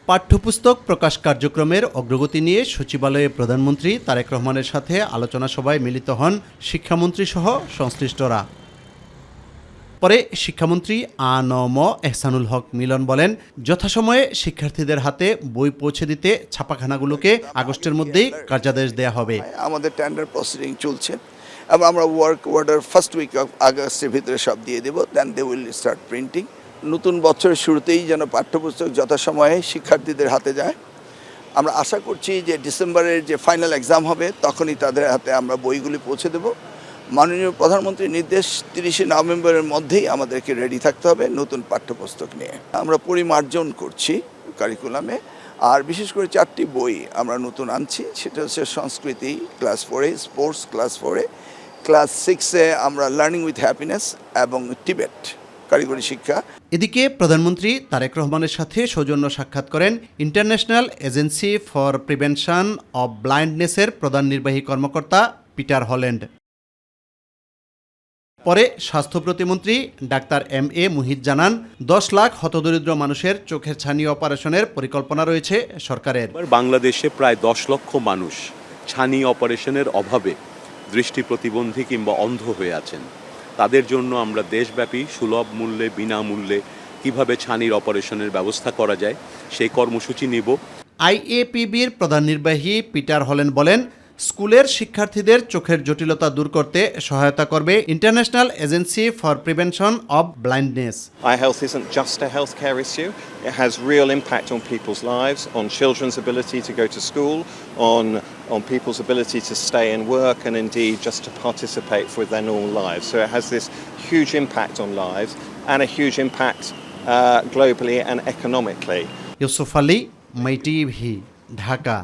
পাঠ্যপুস্তক প্রকাশ কার্যক্রমের অগ্রগতি নিয়ে সচিবালয়ে প্রধানমন্ত্রী তারেক রহমানের সাথে আলোচনা সভায় মিলিত হন শিক্ষামন্ত্রী সহ সংশ্লিষ্টরা। পরে শিক্ষামন্ত্রী আ.ন.ম এহসানুল হক মিলন বলেন, যথাসময়ে শিক্ষার্থীদের হাতে বই পৌঁছে দিতে ছাপাখানাগুলোকে আগস্টের মধ্যেই কার্যাদেশ দেয়া হবে। আমাদের টেন্ডার প্রসিডিং চলছে এবং আমরা work order first week of আগস্টের ভিতরে সব দিয়ে দেবো, then they will start printing. নতুন বছরের শুরুতেই যেন পাঠ্যপুস্তক যথাসময়ে শিক্ষার্থীদের হাতে যায়। আমরা আশা করছি যে ডিসেম্বরের যে ফাইনাল এক্সাম হবে তখনই তাদের হাতে আমরা বইগুলি পৌঁছে দেব। মাননীয় প্রধানমন্ত্রীর নির্দেশ 30শে নভেম্বরের মধ্যেই আমাদেরকে রেডি থাকতে হবে নতুন পাঠ্যপুস্তক নিয়ে। আমরা পরিমার্জন করছি কারিকুলামে, আর বিশেষ করে 4টি বই আমরা নতুন আনছি। সেটা হচ্ছে সংস্কৃতি ক্লাস 4-এ, স্পোর্টস ক্লাস 4-এ, ক্লাস 6-এ আমরা লার্নিং উইথ হ্যাপিনেস এবং টিবেট কারিগরি শিক্ষা। এদিকে প্রধানমন্ত্রী তারেক রহমানের সাথে সৌজন্য সাক্ষাৎ করেন international agency for prevention of ব্লাইন্ডনেসের প্রধান নির্বাহী কর্মকর্তা পিটার হল্যান্ড। পরে স্বাস্থ্য প্রতিমন্ত্রী ডাক্তার এম.এ. মুহিত জানান, 10 লাখ হতদরিদ্র মানুষের চোখের ছানি অপারেশনের পরিকল্পনা রয়েছে সরকারের। বাংলাদেশে প্রায় 10 লক্ষ মানুষ ছানি অপারেশনের অভাবে দৃষ্টি প্রতিবন্ধী কিংবা অন্ধ হয়ে আছেন। তাদের জন্য আমরা দেশব্যাপী সুলভ মূল্যে বিনামূল্যে কিভাবে ছানির অপারেশনের ব্যবস্থা করা যায় সেই কর্মসূচি নিব। আইএপিবির প্রধান নির্বাহী পিটার হল্যান্ড বলেন, স্কুলের শিক্ষার্থীদের চোখের জটিলতা দূর করতে সহায়তা করবে international agency for prevention of blindness. Eye health isn't just a healthcare issue. It has real impact on people's lives, on children's ability to go to school, on people's ability to stay and work, and indeed just to participate with their normal lives. So it has this huge impact on lives and a huge impact globally and economically. Yusuf Ali, my TV, Dhaka.